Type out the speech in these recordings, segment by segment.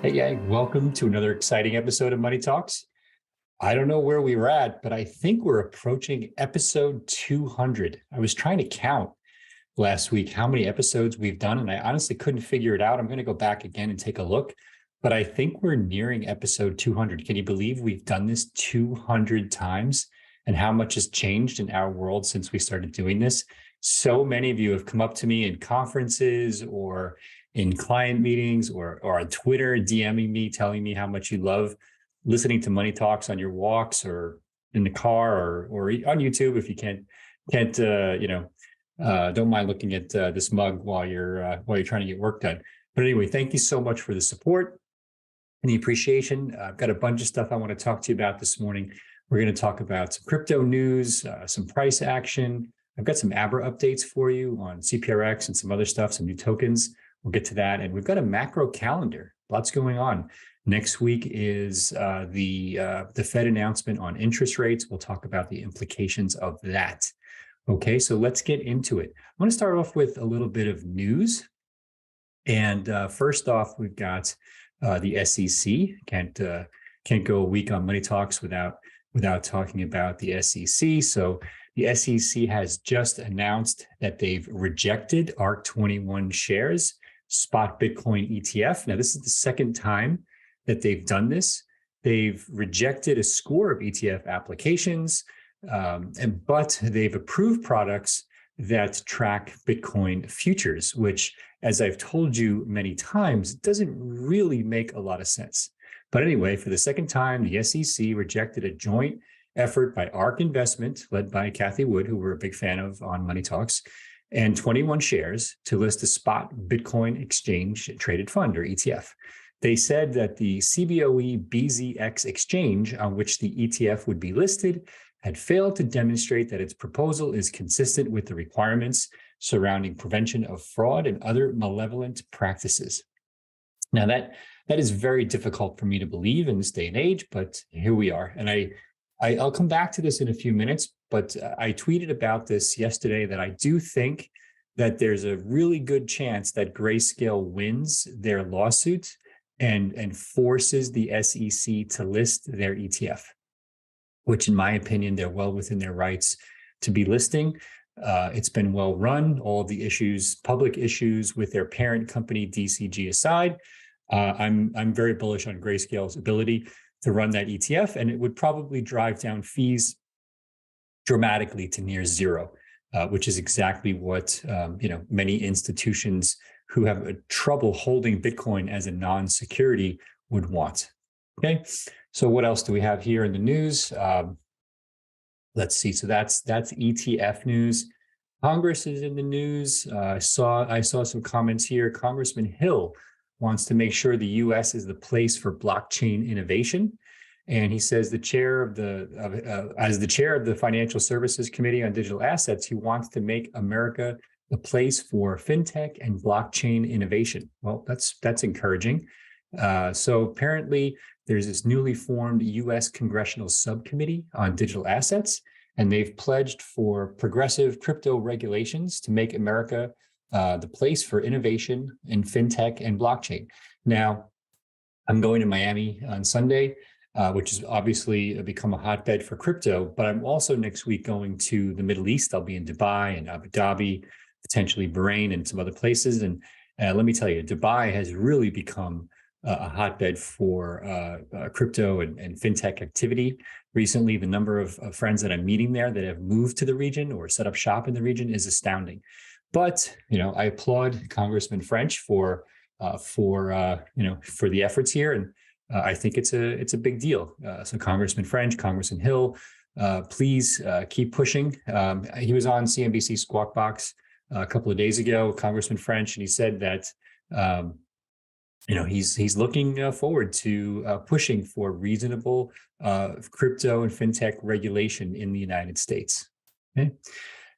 Hey, gang, welcome to another exciting episode of Money Talks. I don't know where we were at, but I think we're approaching episode 200. I was trying to count last week how many episodes we've done, and I honestly couldn't figure it out. I'm going to go back again and take a look, but I think we're nearing episode 200. Can you believe we've done this 200 times and how much has changed in our world since we started doing this? So many of you have come up to me in conferences or in client meetings or on Twitter, DMing me, telling me how much you love listening to Money Talks on your walks or in the car or on YouTube if you can't don't mind looking at this mug while you're trying to get work done. But anyway, thank you so much for the support and the appreciation. I've got a bunch of stuff I want to talk to you about this morning. We're going to talk about some crypto news, some price action. I've got some Abra updates for you on CPRX and some other stuff, some new tokens. We'll get to that. And we've got a macro calendar. Lots going on. Next week is the Fed announcement on interest rates. We'll talk about the implications of that. Okay, so let's get into it. I want to start off with a little bit of news. And first off, we've got the SEC. Can't go a week on Money Talks without talking about the SEC. So the SEC has just announced that they've rejected ARC21 shares, spot Bitcoin ETF. Now, this is the second time that they've done this. They've rejected a score of ETF applications, but they've approved products that track Bitcoin futures, which, as I've told you many times, doesn't really make a lot of sense. But anyway, for the second time, the SEC rejected a joint effort by ARK Investment, led by Kathy Wood, who we're a big fan of on Money Talks, and 21 shares to list a spot Bitcoin exchange traded fund, or ETF. They said that the CBOE BZX exchange on which the ETF would be listed had failed to demonstrate that its proposal is consistent with the requirements surrounding prevention of fraud and other malevolent practices. Now, that is very difficult for me to believe in this day and age, but here we are. And I'll come back to this in a few minutes, but I tweeted about this yesterday that I do think that there's a really good chance that Grayscale wins their lawsuit and forces the SEC to list their ETF, which in my opinion, they're well within their rights to be listing. It's been well run, all of the issues, public issues with their parent company, DCG aside. I'm very bullish on Grayscale's ability to run that ETF, and it would probably drive down fees dramatically to near zero, which is exactly what many institutions who have trouble holding Bitcoin as a non-security would want. Okay, so what else do we have here in the news? Let's see. So that's ETF news. Congress is in the news. I saw some comments here. Congressman Hill wants to make sure the U.S. is the place for blockchain innovation, and he says as the chair of the Financial Services Committee on Digital Assets, he wants to make America the place for fintech and blockchain innovation. Well, that's encouraging. So apparently, there's this newly formed U.S. Congressional Subcommittee on Digital Assets, and they've pledged for progressive crypto regulations to make America the place for innovation in fintech and blockchain. Now, I'm going to Miami on Sunday, which has obviously become a hotbed for crypto, but I'm also next week going to the Middle East. I'll be in Dubai and Abu Dhabi, potentially Bahrain and some other places. And let me tell you, Dubai has really become a hotbed for crypto and fintech activity. Recently, the number of friends that I'm meeting there that have moved to the region or set up shop in the region is astounding. But I applaud Congressman French for the efforts here, and I think it's a big deal. So Congressman French, Congressman Hill, please keep pushing. He was on CNBC Squawk Box a couple of days ago, Congressman French, and he said that he's looking forward to pushing for reasonable crypto and fintech regulation in the United States. Okay.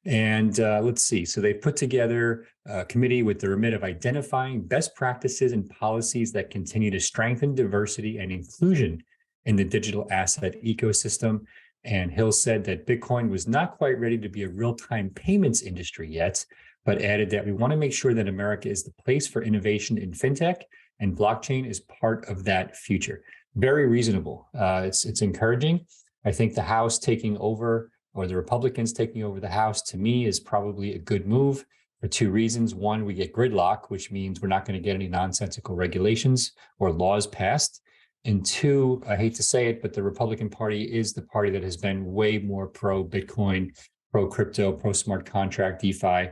And let's see. So they put together a committee with the remit of identifying best practices and policies that continue to strengthen diversity and inclusion in the digital asset ecosystem. And Hill said that Bitcoin was not quite ready to be a real-time payments industry yet, but added that we want to make sure that America is the place for innovation in fintech and blockchain is part of that future. Very reasonable. It's encouraging. I think the House taking over, or the Republicans taking over the House, to me is probably a good move for two reasons. One, we get gridlock, which means we're not going to get any nonsensical regulations or laws passed. And two, I hate to say it, but the Republican Party is the party that has been way more pro Bitcoin, pro crypto, pro smart contract, DeFi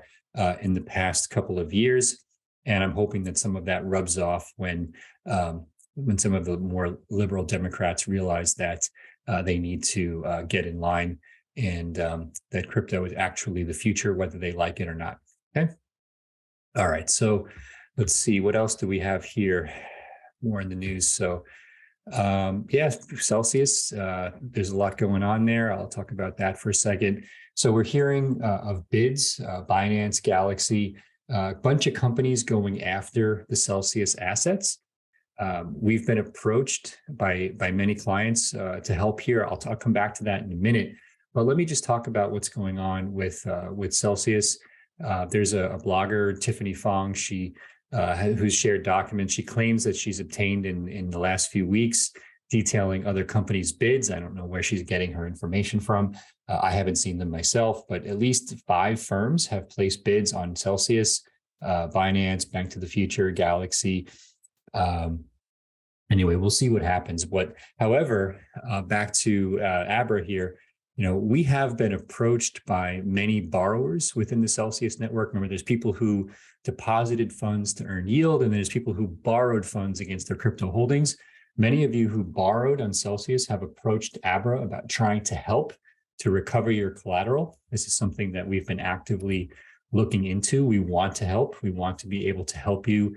in the past couple of years. And I'm hoping that some of that rubs off when some of the more liberal Democrats realize that they need to get in line, and that crypto is actually the future, whether they like it or not. Okay. All right. So let's see, what else do we have here? More in the news. So yeah, Celsius, there's a lot going on there. I'll talk about that for a second. So we're hearing of bids, Binance, Galaxy, a bunch of companies going after the Celsius assets. We've been approached by many clients to help here. I'll come back to that in a minute. But let me just talk about what's going on with Celsius. There's a blogger, Tiffany Fong. She who's shared documents she claims that she's obtained in the last few weeks, detailing other companies' bids. I don't know where she's getting her information from. I haven't seen them myself, but at least 5 firms have placed bids on Celsius, Binance, Bank to the Future, Galaxy. Anyway, we'll see what happens. However, back to Abra here, we have been approached by many borrowers within the Celsius network. Remember, there's people who deposited funds to earn yield, and there's people who borrowed funds against their crypto holdings. Many of you who borrowed on Celsius have approached Abra about trying to help to recover your collateral. This is something that we've been actively looking into. We want to help. We want to be able to help you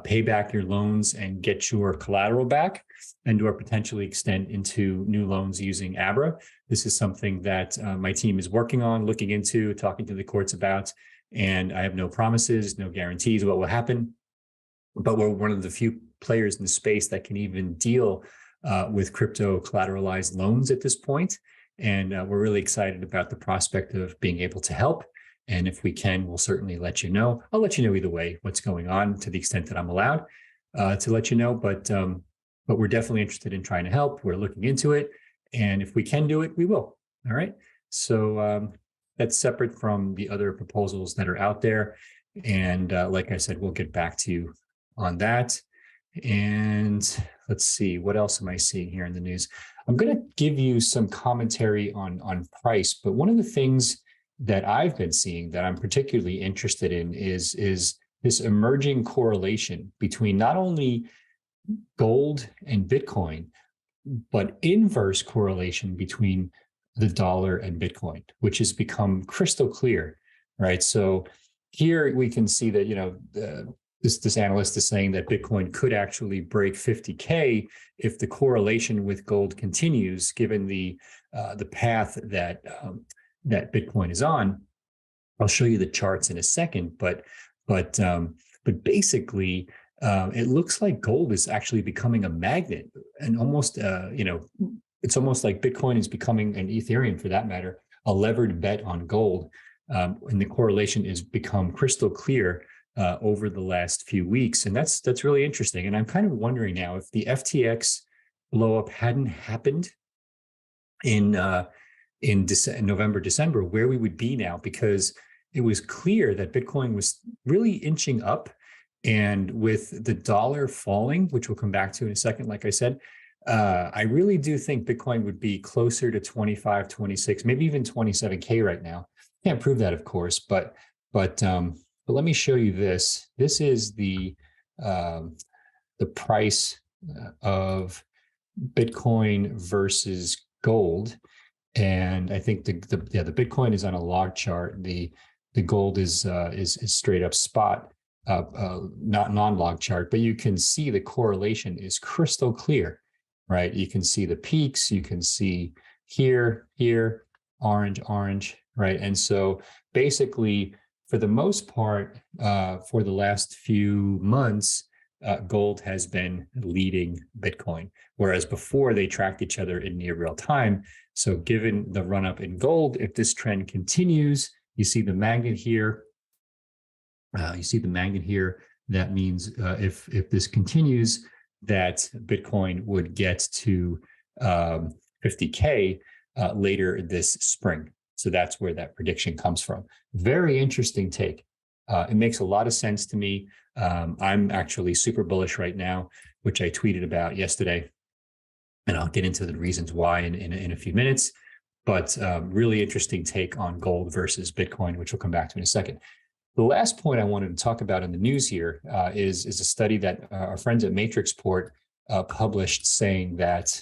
pay back your loans and get your collateral back, and or potentially extend into new loans using Abra. This is something that my team is working on, looking into, talking to the courts about, and I have no promises, no guarantees what will happen, but we're one of the few players in the space that can even deal with crypto collateralized loans at this point. And we're really excited about the prospect of being able to help. And if we can, we'll certainly let you know. I'll let you know either way what's going on, to the extent that I'm allowed to let you know. But we're definitely interested in trying to help. We're looking into it. And if we can do it, we will. All right. So that's separate from the other proposals that are out there. And like I said, we'll get back to you on that. And let's see, what else am I seeing here in the news? I'm going to give you some commentary on price. But one of the things that I've been seeing that I'm particularly interested in is this emerging correlation between not only gold and Bitcoin, but inverse correlation between the dollar and Bitcoin, which has become crystal clear, right? So here we can see that, this analyst is saying that Bitcoin could actually break 50K if the correlation with gold continues, given the path that Bitcoin is on. I'll show you the charts in a second, but basically, it looks like gold is actually becoming a magnet, and almost, it's almost like Bitcoin is becoming, and Ethereum for that matter, a levered bet on gold. And the correlation has become crystal clear over the last few weeks. And that's really interesting. And I'm kind of wondering now, if the FTX blow up hadn't happened in November, December, where we would be now, because it was clear that Bitcoin was really inching up. And with the dollar falling, which we'll come back to in a second, like I said, I really do think Bitcoin would be closer to 25, 26, maybe even 27K right now. Can't prove that, of course, but let me show you this. This is the price of Bitcoin versus gold. And I think the Bitcoin is on a log chart. The gold is straight up spot, not non-log chart, but you can see the correlation is crystal clear, right? You can see the peaks, you can see here, orange, right? And so basically, for the most part, for the last few months, gold has been leading Bitcoin, whereas before they tracked each other in near real time. So given the run up in gold, if this trend continues, you see the magnet here. that means if this continues, that Bitcoin would get to 50K later this spring. So that's where that prediction comes from. Very interesting take. It makes a lot of sense to me. I'm actually super bullish right now, which I tweeted about yesterday, and I'll get into the reasons why in a few minutes. But really interesting take on gold versus Bitcoin, which we'll come back to in a second. The last point I wanted to talk about in the news here is a study that our friends at Matrixport published, saying that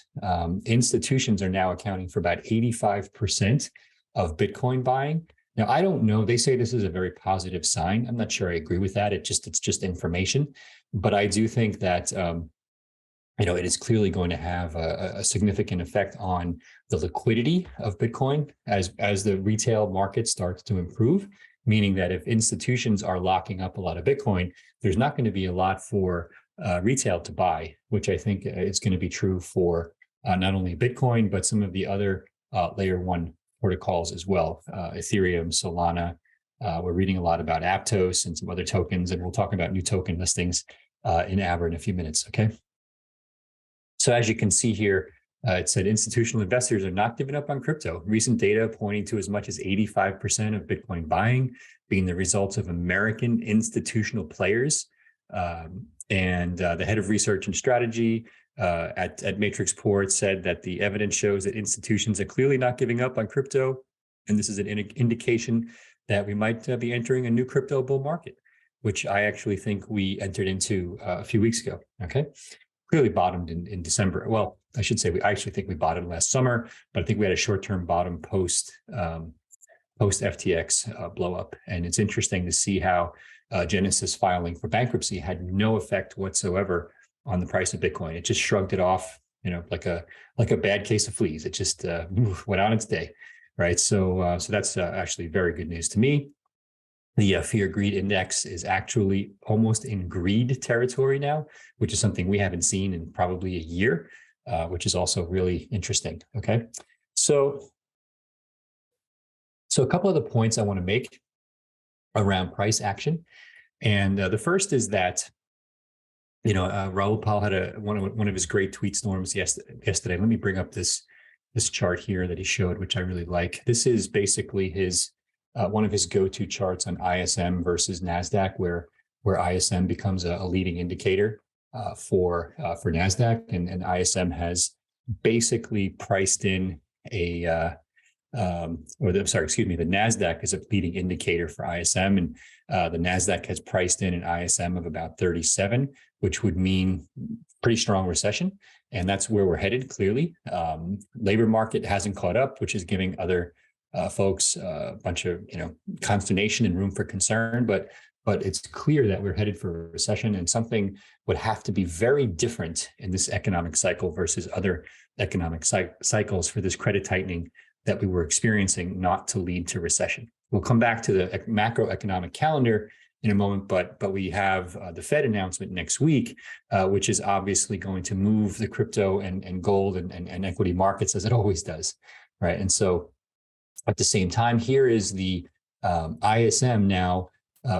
institutions are now accounting for about 85% of Bitcoin buying. Now, I don't know. They say this is a very positive sign. I'm not sure I agree with that. It's just information, but I do think that it is clearly going to have a significant effect on the liquidity of Bitcoin as the retail market starts to improve. Meaning that if institutions are locking up a lot of Bitcoin, there's not going to be a lot for retail to buy, which I think is going to be true for not only Bitcoin, but some of the other layer one protocols as well. Ethereum, Solana. We're reading a lot about Aptos and some other tokens, and we'll talk about new token listings in Abra in a few minutes, okay? So as you can see here, it said institutional investors are not giving up on crypto. Recent data pointing to as much as 85% of Bitcoin buying being the results of American institutional players. And the head of research and strategy at Matrixport said that the evidence shows that institutions are clearly not giving up on crypto. And this is an indication that we might be entering a new crypto bull market, which I actually think we entered into a few weeks ago, okay? Clearly bottomed in December. Well, I should say I actually think we bottomed last summer, but I think we had a short-term bottom post FTX blow up. And it's interesting to see how Genesis filing for bankruptcy had no effect whatsoever on the price of Bitcoin. It just shrugged it off, like a bad case of fleas. It just went on its day, right? So that's actually very good news to me. The fear greed index is actually almost in greed territory now, which is something we haven't seen in probably a year, which is also really interesting. Okay, so a couple of the points I want to make around price action, and the first is that Raoul Pal had one of his great tweet storms yesterday. Let me bring up this chart here that he showed, which I really like. This is basically his one of his go-to charts on ISM versus NASDAQ, where ISM becomes a leading indicator for NASDAQ, and ISM has basically priced in the NASDAQ is a leading indicator for ISM, and the NASDAQ has priced in an ISM of about 37, which would mean pretty strong recession, and that's where we're headed. Clearly, labor market hasn't caught up, which is giving other folks a bunch of consternation and room for concern, but it's clear that we're headed for a recession, and something would have to be very different in this economic cycle versus other economic cycles for this credit tightening that we were experiencing not to lead to recession. We'll come back to the macroeconomic calendar in a moment, but we have the Fed announcement next week, which is obviously going to move the crypto and gold and equity markets, as it always does, right? And so at the same time, here is the ISM now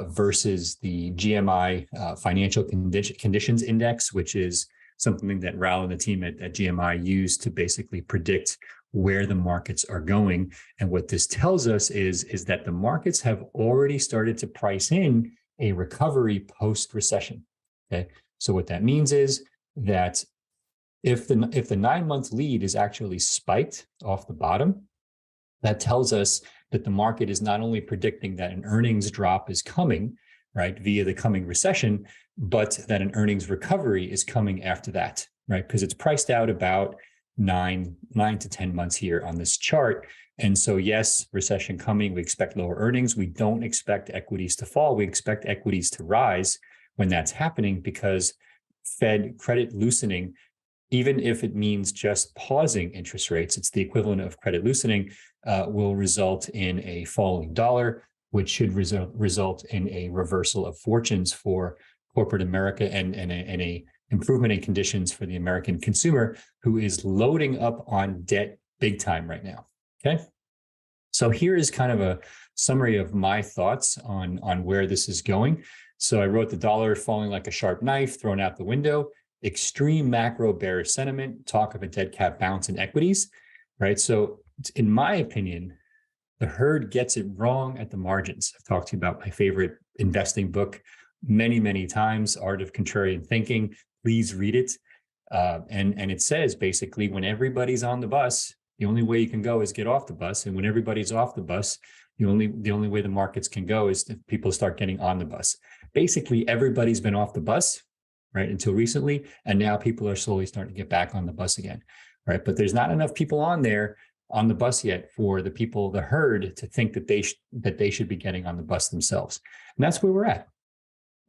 versus the GMI Financial Conditions Index, which is something that Raul and the team at GMI use to basically predict where the markets are going. And what this tells us is that the markets have already started to price in a recovery post-recession. Okay, so what that means is that if the 9-month lead is actually spiked off the bottom, that tells us that the market is not only predicting that an earnings drop is coming, right, via the coming recession, but that an earnings recovery is coming after that, right? Because it's priced out about 9 to 10 months here on this chart. And so, yes, recession coming, we expect lower earnings. We don't expect equities to fall. We expect equities to rise when that's happening, because Fed credit loosening, even if it means just pausing interest rates, it's the equivalent of credit loosening, will result in a falling dollar, which should result in a reversal of fortunes for corporate America and a improvement in conditions for the American consumer, who is loading up on debt big time right now. Okay, so here is kind of a summary of my thoughts on where this is going. So I wrote the dollar falling like a sharp knife, thrown out the window, extreme macro bearish sentiment, talk of a dead cat bounce in equities, right? So in my opinion, the herd gets it wrong at the margins. I've talked to you about my favorite investing book many, many times, Art of Contrarian Thinking. Please read it. And it says basically when everybody's on the bus, the only way you can go is get off the bus. And when everybody's off the bus, the only way the markets can go is if people start getting on the bus. Basically, everybody's been off the bus, right, until recently, and now people are slowly starting to get back on the bus again, right? But there's not enough people on the bus yet for the people, the herd, to think that they should be getting on the bus themselves. And that's where we're at.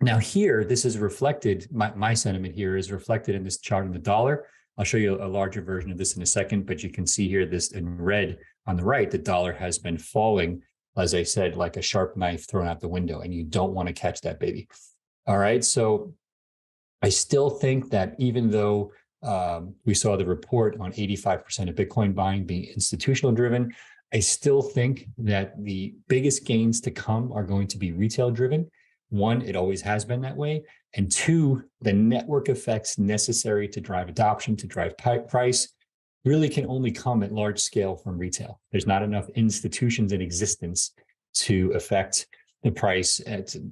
Now here, this is reflected, my sentiment here is reflected in this chart in the dollar. I'll show you a larger version of this in a second, but you can see here this in red on the right, the dollar has been falling, as I said, like a sharp knife thrown out the window, and you don't want to catch that baby. All right, so I still think that even though we saw the report on 85% of Bitcoin buying being institutional driven, I still think that the biggest gains to come are going to be retail driven. One, it always has been that way. And two, the network effects necessary to drive adoption, to drive price, really can only come at large scale from retail. There's not enough institutions in existence to affect the price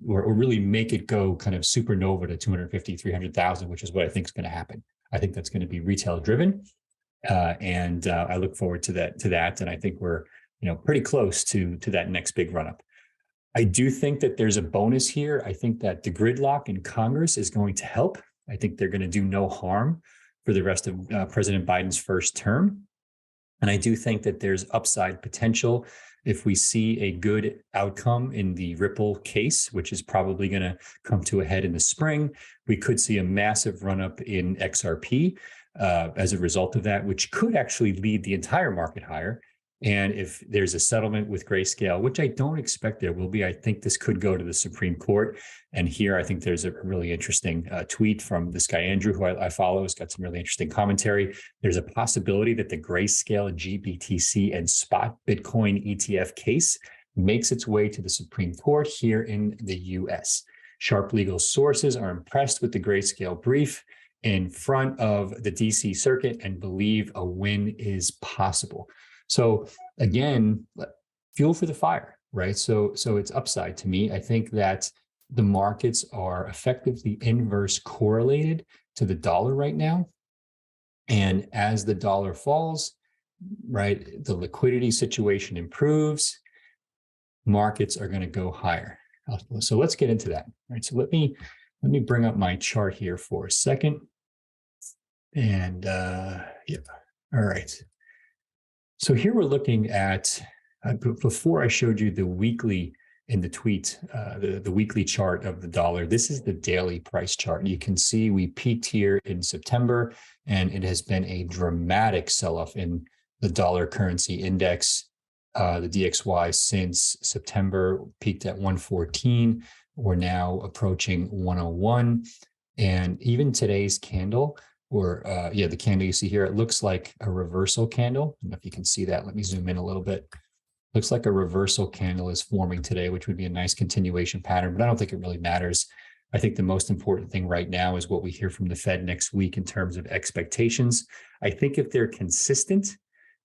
or really make it go kind of supernova to 250, 300,000, which is what I think is going to happen. I think that's going to be retail driven. And I look forward to that. And I think we're, pretty close to that next big run up. I do think that there's a bonus here. I think that the gridlock in Congress is going to help. I think they're going to do no harm for the rest of President Biden's first term. And I do think that there's upside potential if we see a good outcome in the Ripple case, which is probably going to come to a head in the spring. We could see a massive run up in XRP as a result of that, which could actually lead the entire market higher. And if there's a settlement with Grayscale, which I don't expect there will be, I think this could go to the Supreme Court. And here, I think there's a really interesting tweet from this guy, Andrew, who I follow, has got some really interesting commentary. There's a possibility that the Grayscale GBTC and spot Bitcoin ETF case makes its way to the Supreme Court here in the US. Sharp legal sources are impressed with the Grayscale brief in front of the DC circuit and believe a win is possible. So again, fuel for the fire, right? So it's upside to me. I think that the markets are effectively inverse correlated to the dollar right now. And as the dollar falls, right, the liquidity situation improves, markets are going to go higher. So let's get into that, right? So let me bring up my chart here for a second. And yep, all right. So here we're looking at, before I showed you the weekly in the tweet, the weekly chart of the dollar, this is the daily price chart. You can see we peaked here in September, and it has been a dramatic sell-off in the dollar currency index, the DXY, since September, peaked at 114. We're now approaching 101. And even today's candle, the candle you see here, it looks like a reversal candle. I don't know if you can see that. Let me zoom in a little bit. Looks like a reversal candle is forming today, which would be a nice continuation pattern, but I don't think it really matters. I think the most important thing right now is what we hear from the Fed next week in terms of expectations. I think if they're consistent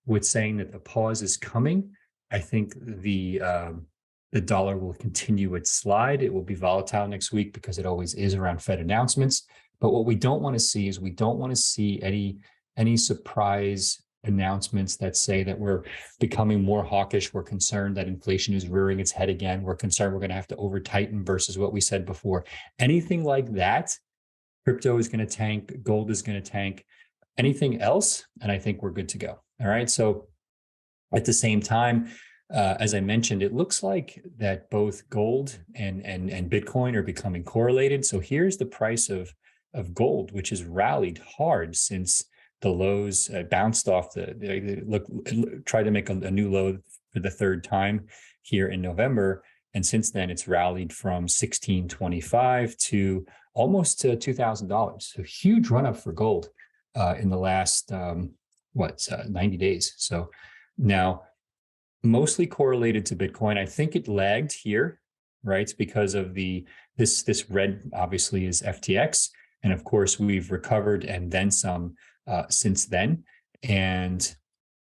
with saying that the pause is coming, I think the dollar will continue its slide. It will be volatile next week because it always is around Fed announcements. But what we don't want to see is we don't want to see any surprise announcements that say that we're becoming more hawkish. We're concerned that inflation is rearing its head again. We're concerned we're going to have to over tighten versus what we said before. Anything like that, crypto is going to tank, gold is going to tank, anything else, and I think we're good to go. All right. So at the same time, as I mentioned, it looks like that both gold and Bitcoin are becoming correlated. So here's the price of gold, which has rallied hard since the lows, bounced off tried to make a new low for the third time here in November. And since then, it's rallied from $1,625 to almost to $2,000. So huge run up for gold in the last, 90 days. So now, mostly correlated to Bitcoin. I think it lagged here right? Because of this red obviously is FTX, and of course we've recovered and then some since then, and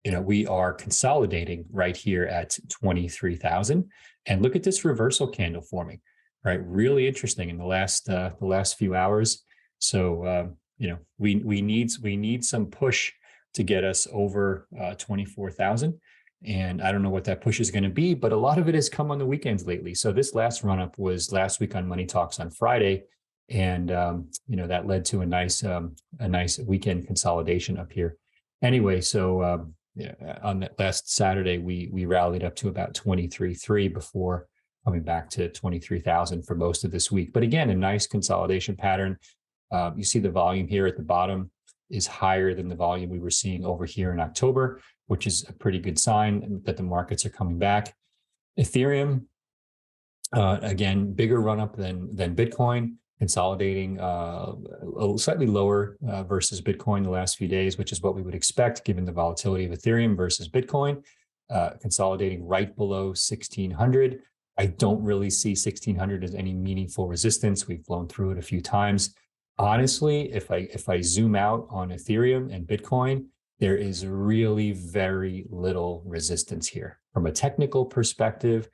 we are consolidating right here at 23,000. And look at this reversal candle forming, right? Really interesting in the last few hours. So we need some push to get us over 24,000. And I don't know what that push is going to be, but a lot of it has come on the weekends lately. So this last run up was last week on Money Talks on Friday, and that led to a nice weekend consolidation up here. Anyway, so on that last Saturday, we rallied up to about 23.3 before coming back to 23,000 for most of this week. But again, a nice consolidation pattern. You see the volume here at the bottom is higher than the volume we were seeing over here in October, which is a pretty good sign that the markets are coming back. Ethereum, again, bigger run up than Bitcoin, consolidating slightly lower versus Bitcoin the last few days, which is what we would expect given the volatility of Ethereum versus Bitcoin, consolidating right below 1,600. I don't really see 1,600 as any meaningful resistance. We've blown through it a few times. Honestly, if I zoom out on Ethereum and Bitcoin, there is really very little resistance here. From a technical perspective,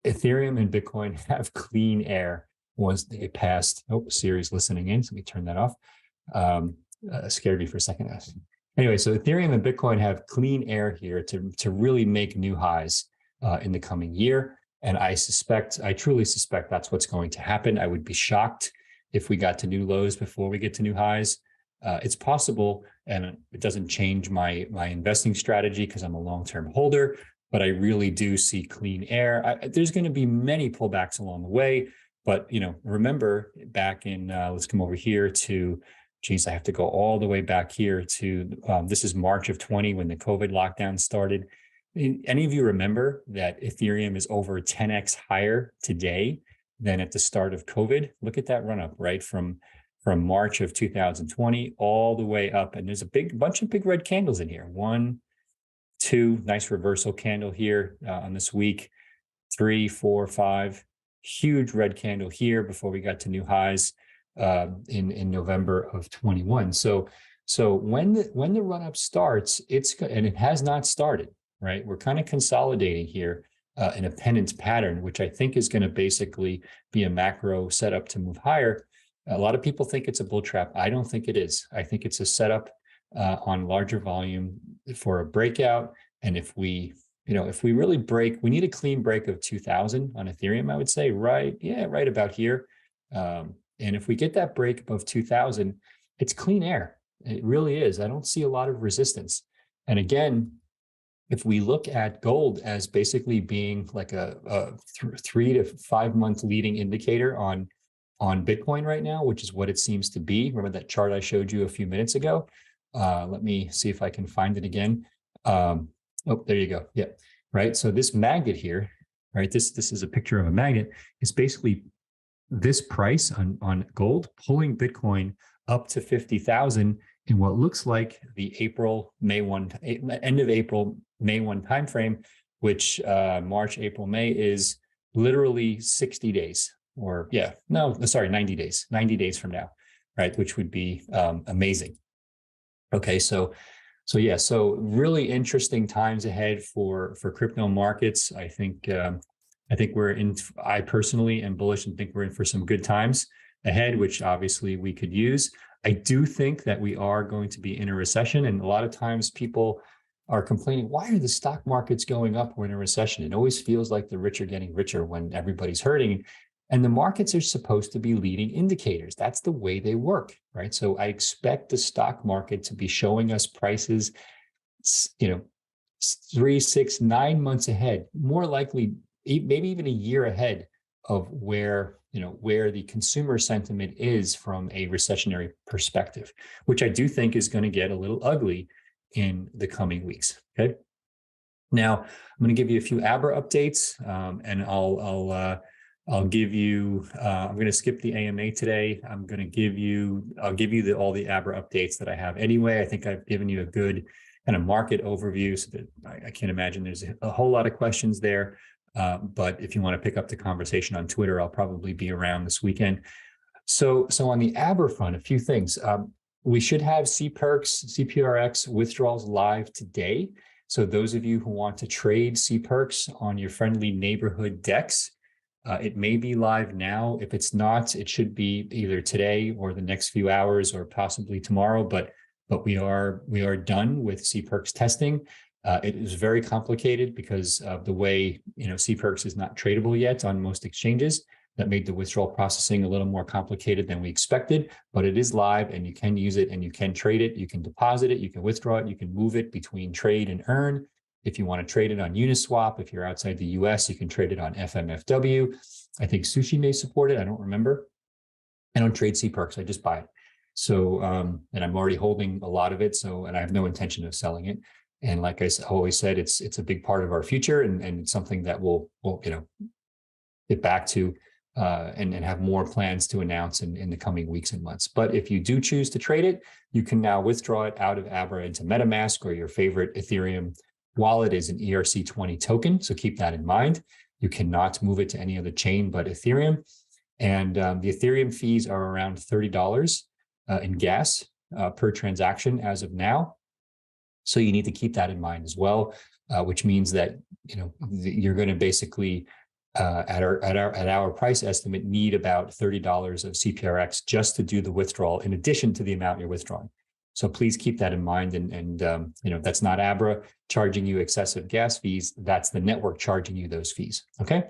Ethereum and Bitcoin have clean air once they passed. Oh, Siri's listening in, so let me turn that off. Scared me for a second. Anyway, so Ethereum and Bitcoin have clean air here to really make new highs in the coming year. And I truly suspect that's what's going to happen. I would be shocked if we got to new lows before we get to new highs. It's possible, and it doesn't change my investing strategy because I'm a long-term holder, but I really do see clean air. There's going to be many pullbacks along the way, but remember back in, let's come over here to, I have to go all the way back here to, this is March of 20 when the COVID lockdown started. Any of you remember that Ethereum is over 10x higher today than at the start of COVID? Look at that run up, right? From March of 2020 all the way up. And there's a bunch of big red candles in here. 1, 2, nice reversal candle here on this week. 3, 4, 5, huge red candle here before we got to new highs in November of 21. So when the run up starts, and it has not started, right? We're kind of consolidating here in a pennant pattern, which I think is going to basically be a macro setup to move higher. A lot of people think it's a bull trap. I don't think it is. I think it's a setup on larger volume for a breakout. And if we really break, we need a clean break of 2,000 on Ethereum, I would say, right about here. And if we get that break above 2,000, it's clean air. It really is. I don't see a lot of resistance. And again, if we look at gold as basically being like a 3 to 5 month leading indicator on Bitcoin right now, which is what it seems to be. Remember that chart I showed you a few minutes ago? Let me see if I can find it again. Oh, there you go. Yeah, right. So this magnet here, right? This is a picture of a magnet. It's basically this price on gold pulling Bitcoin up to 50,000 in what looks like the end of April, May 1 timeframe, which March, April, May is literally 60 days. 90 days, 90 days from now, right? Which would be amazing. Okay, so really interesting times ahead for crypto markets. I think I personally am bullish and think we're in for some good times ahead, which obviously we could use. I do think that we are going to be in a recession, and a lot of times people are complaining, why are the stock markets going up? We're in a recession. It always feels like the rich are getting richer when everybody's hurting. And the markets are supposed to be leading indicators. That's the way they work, right? So I expect the stock market to be showing us prices, 3, 6, 9 months ahead, more likely, maybe even a year ahead of where the consumer sentiment is from a recessionary perspective, which I do think is going to get a little ugly in the coming weeks. Okay. Now I'm going to give you a few Abra updates, and I'll give you, I'm going to skip the AMA today. I'll give you all the Abra updates that I have anyway. I think I've given you a good kind of market overview, so that I can't imagine there's a whole lot of questions there. But if you want to pick up the conversation on Twitter, I'll probably be around this weekend. So on the Abra front, a few things. We should have CPRX withdrawals live today. So those of you who want to trade CPRX on your friendly neighborhood DEX, it may be live now. If it's not, it should be either today or the next few hours or possibly tomorrow. But we are done with CPRX testing. It is very complicated because of the way CPRX is not tradable yet on most exchanges. That made the withdrawal processing a little more complicated than we expected, but it is live and you can use it and you can trade it. You can deposit it, you can withdraw it, you can move it between trade and earn. If you want to trade it on Uniswap, if you're outside the US, you can trade it on FMFW. I think Sushi may support it. I don't remember. I don't trade CPRX, I just buy it. So, and I'm already holding a lot of it. And I have no intention of selling it. And like I always said, it's a big part of our future and it's something that we'll get back to and have more plans to announce in the coming weeks and months. But if you do choose to trade it, you can now withdraw it out of Abra into MetaMask or your favorite Ethereum wallet is an ERC20 token. So keep that in mind. You cannot move it to any other chain but Ethereum. And the Ethereum fees are around $30 in gas per transaction as of now. So you need to keep that in mind as well, which means that you're going to basically at our price estimate need about $30 of CPRX just to do the withdrawal in addition to the amount you're withdrawing. So please keep that in mind. And that's not Abra charging you excessive gas fees. That's the network charging you those fees. Okay.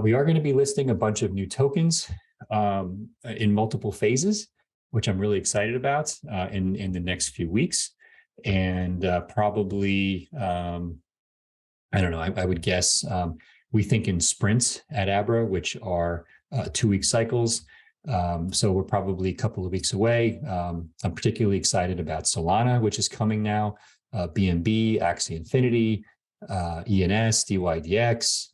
We are going to be listing a bunch of new tokens in multiple phases, which I'm really excited about in the next few weeks. And probably, I don't know, I would guess we think in sprints at Abra, which are 2-week cycles. So we're probably a couple of weeks away. I'm particularly excited about Solana, which is coming now, BNB, Axie Infinity, ENS, DYDX,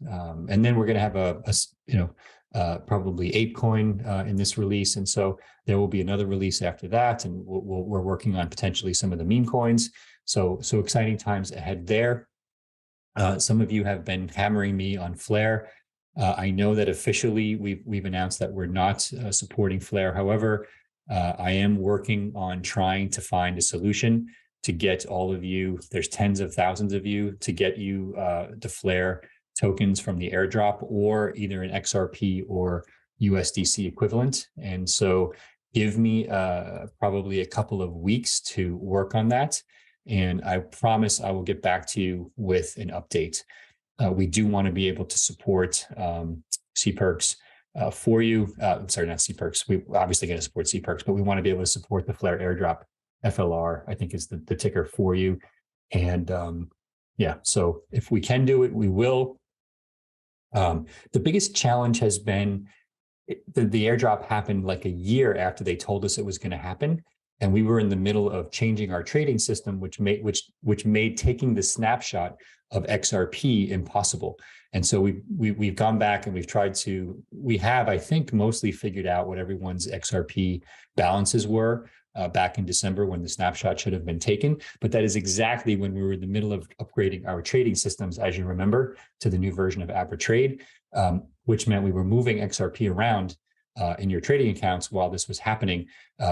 and then we're going to have probably ApeCoin in this release. And so there will be another release after that. And we're working on potentially some of the meme coins. So exciting times ahead there. Some of you have been hammering me on Flare. I know that officially we've announced that we're not supporting Flare. However, I am working on trying to find a solution to get all of you, there's tens of thousands of you, to get you the Flare tokens from the airdrop or either an XRP or USDC equivalent. And so give me probably a couple of weeks to work on that. And I promise I will get back to you with an update. We do want to be able to support CPRX for you. I'm sorry, not CPRX. We're obviously going to support CPRX, but we want to be able to support the Flare airdrop. FLR, I think, is the ticker for you. And so if we can do it, we will. The biggest challenge has been the airdrop happened like a year after they told us it was going to happen. And we were in the middle of changing our trading system, which made taking the snapshot of XRP impossible. And so we've gone back and we have, I think, mostly figured out what everyone's XRP balances were back in December when the snapshot should have been taken. But that is exactly when we were in the middle of upgrading our trading systems, as you remember, to the new version of Abra Trade, which meant we were moving XRP around in your trading accounts while this was happening,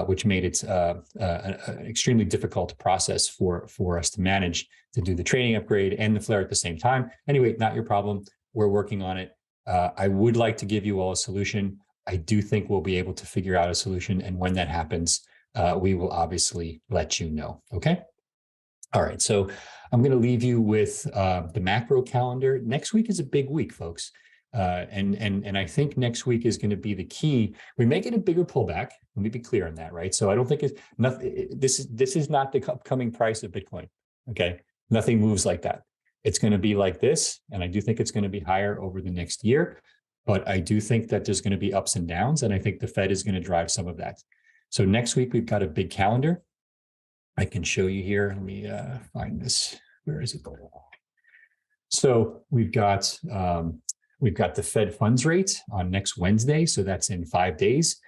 which made it an extremely difficult process for us to manage to do the trading upgrade and the Flare at the same time. Anyway, not your problem. We're working on it. I would like to give you all a solution. I do think we'll be able to figure out a solution. And when that happens, we will obviously let you know. Okay. All right. So I'm going to leave you with the macro calendar. Next week is a big week, folks. And I think next week is going to be the key. We may get a bigger pullback. Let me be clear on that, right? So I don't think it's nothing. This is not the upcoming price of Bitcoin. Okay, nothing moves like that. It's going to be like this, and I do think it's going to be higher over the next year. But I do think that there's going to be ups and downs, and I think the Fed is going to drive some of that. So next week we've got a big calendar. I can show you here. Let me find this. Where is it? So we've got the Fed funds rate on next Wednesday. So that's in 5 days.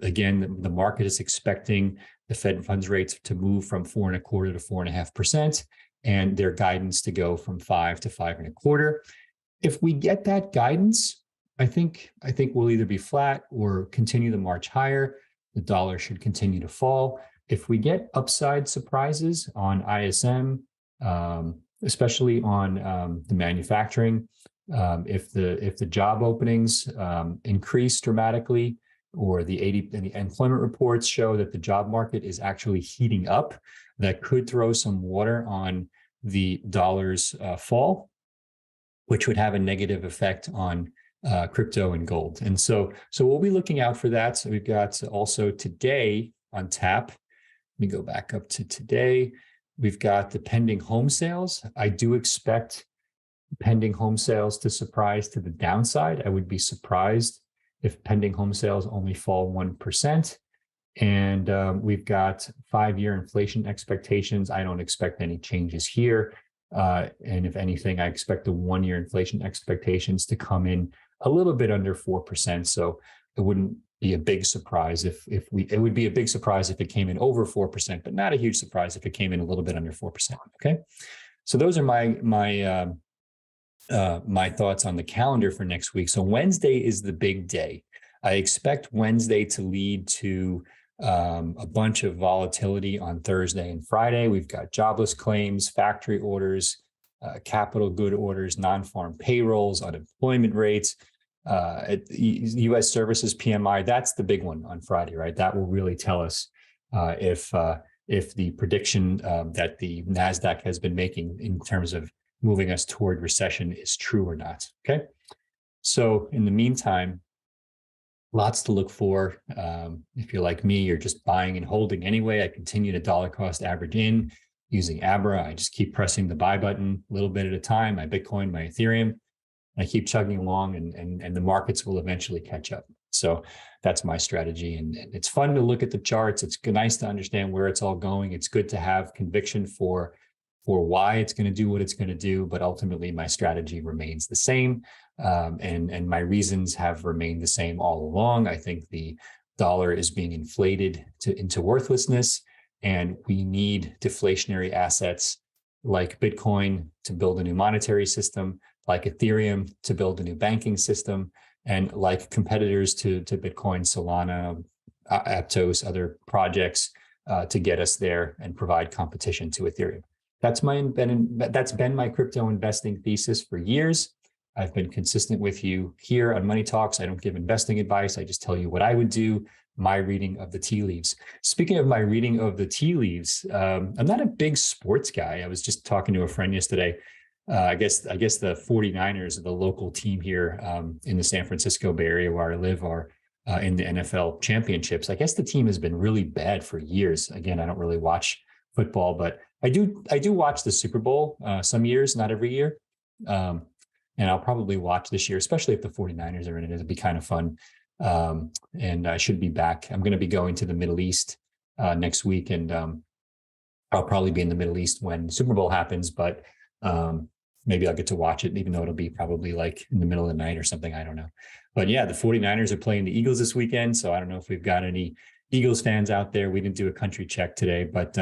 Again, the market is expecting the Fed funds rate to move from 4.25% to 4.5%, and their guidance to go from 5 to 5.25%. If we get that guidance, I think we'll either be flat or continue the march higher. The dollar should continue to fall. If we get upside surprises on ISM, especially on the manufacturing, if the job openings increase dramatically, or the employment reports show that the job market is actually heating up, that could throw some water on the dollar's fall, which would have a negative effect on crypto and gold. And so we'll be looking out for that. So we've got also today on tap. Let me go back up to today. We've got the pending home sales. I do expect pending home sales to surprise to the downside. I would be surprised if pending home sales only fall 1%. And we've got 5-year inflation expectations. I don't expect any changes here. And if anything, I expect the 1-year inflation expectations to come in a little bit under 4%. So it wouldn't be a big surprise it would be a big surprise if it came in over 4%, but not a huge surprise if it came in a little bit under 4%. Okay. So those are my thoughts on the calendar for next week. So Wednesday is the big day. I expect Wednesday to lead to a bunch of volatility on Thursday and Friday. We've got jobless claims, factory orders, capital good orders, non-farm payrolls, unemployment rates, U.S. services PMI. That's the big one on Friday, right? That will really tell us if the prediction that the NASDAQ has been making in terms of moving us toward recession is true or not. Okay. So in the meantime, lots to look for. If you're like me, you're just buying and holding anyway. I continue to dollar cost average in using Abra. I just keep pressing the buy button a little bit at a time, my Bitcoin, my Ethereum. I keep chugging along, and the markets will eventually catch up. So that's my strategy. And it's fun to look at the charts. It's nice to understand where it's all going. It's good to have conviction for why it's going to do what it's going to do. But ultimately, my strategy remains the same. And my reasons have remained the same all along. I think the dollar is being inflated into worthlessness, and we need deflationary assets like Bitcoin to build a new monetary system, like Ethereum to build a new banking system, and like competitors to Bitcoin, Solana, Aptos, other projects to get us there and provide competition to Ethereum. That's been my crypto investing thesis for years. I've been consistent with you here on Money Talks. I don't give investing advice. I just tell you what I would do, my reading of the tea leaves. Speaking of my reading of the tea leaves, I'm not a big sports guy. I was just talking to a friend yesterday. I guess the 49ers, the local team here in the San Francisco Bay Area where I live, are in the NFL championships. I guess the team has been really bad for years. Again, I don't really watch football, but I do watch the Super Bowl some years, not every year. And I'll probably watch this year, especially if the 49ers are in it. It'll be kind of fun. And I should be back. I'm going to be going to the Middle East next week, and I'll probably be in the Middle East when Super Bowl happens, but maybe I'll get to watch it, even though it'll be probably like in the middle of the night or something. I don't know. But yeah, the 49ers are playing the Eagles this weekend. So I don't know if we've got any Eagles fans out there. We didn't do a country check today, but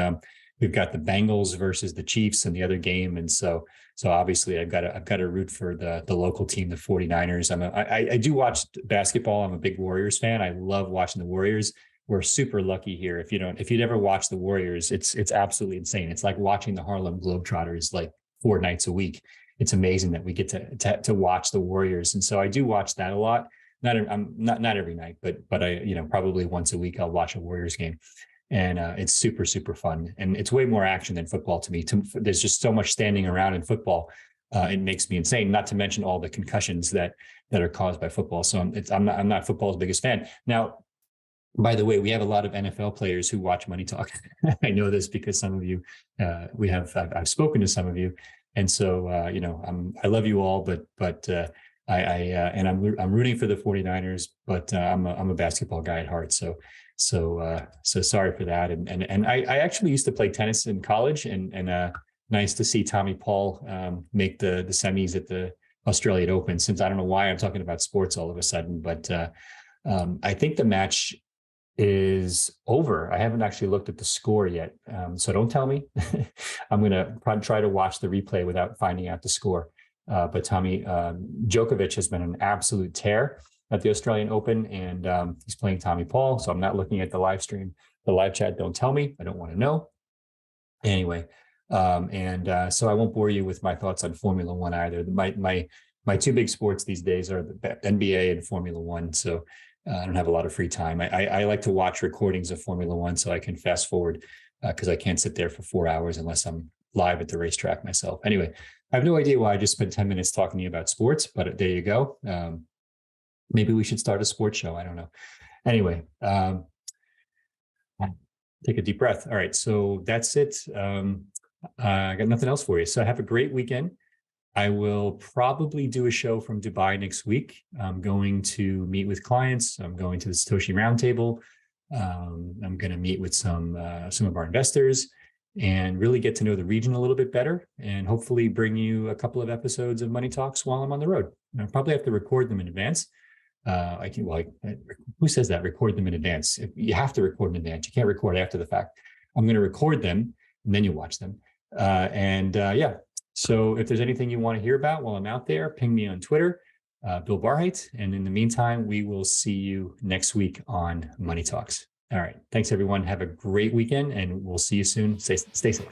we've got the Bengals versus the Chiefs in the other game. And so obviously I've got to root for the local team, the 49ers. I do watch basketball. I'm a big Warriors fan. I love watching the Warriors. We're super lucky here. If you'd ever watch the Warriors, it's absolutely insane. It's like watching the Harlem Globetrotters like 4 nights a week. It's amazing that we get to watch the Warriors. And so I do watch that a lot. Not every night, but I, probably once a week I'll watch a Warriors game. And it's super, super fun. And it's way more action than football to me. There's just so much standing around in football. It makes me insane, not to mention all the concussions that are caused by football. So I'm not football's biggest fan. Now, by the way, we have a lot of NFL players who watch Money Talk. I know this because some of you, I've spoken to some of you. And so, I love you all, but I'm rooting for the 49ers, but I'm a basketball guy at heart. So sorry for that. And I actually used to play tennis in college, and nice to see Tommy Paul make the semis at the Australian Open. Since I don't know why I'm talking about sports all of a sudden, but I think the match is over. I haven't actually looked at the score yet, so don't tell me. I'm going to try to watch the replay without finding out the score. But Tommy Djokovic has been an absolute tear at the Australian Open, and he's playing Tommy Paul. So I'm not looking at the live stream, the live chat. Don't tell me. I don't want to know. Anyway, so I won't bore you with my thoughts on Formula One either. My two big sports these days are the NBA and Formula One. So I don't have a lot of free time. I like to watch recordings of Formula One so I can fast forward because I can't sit there for 4 hours unless I'm live at the racetrack myself. Anyway, I have no idea why I just spent 10 minutes talking to you about sports, but there you go. Maybe we should start a sports show. I don't know. Anyway, take a deep breath. All right, so that's it. I got nothing else for you. So have a great weekend. I will probably do a show from Dubai next week. I'm going to meet with clients. I'm going to the Satoshi Roundtable. I'm going to meet with some of our investors and really get to know the region a little bit better, and hopefully bring you a couple of episodes of Money Talks while I'm on the road. I'll probably have to record them in advance. Who says that? Record them in advance. You have to record them in advance. You can't record after the fact. I'm going to record them and then you watch them. Yeah. So if there's anything you want to hear about while I'm out there, ping me on Twitter, Bill Barheit. And in the meantime, we will see you next week on Money Talks. All right. Thanks, everyone. Have a great weekend, and we'll see you soon. Stay safe.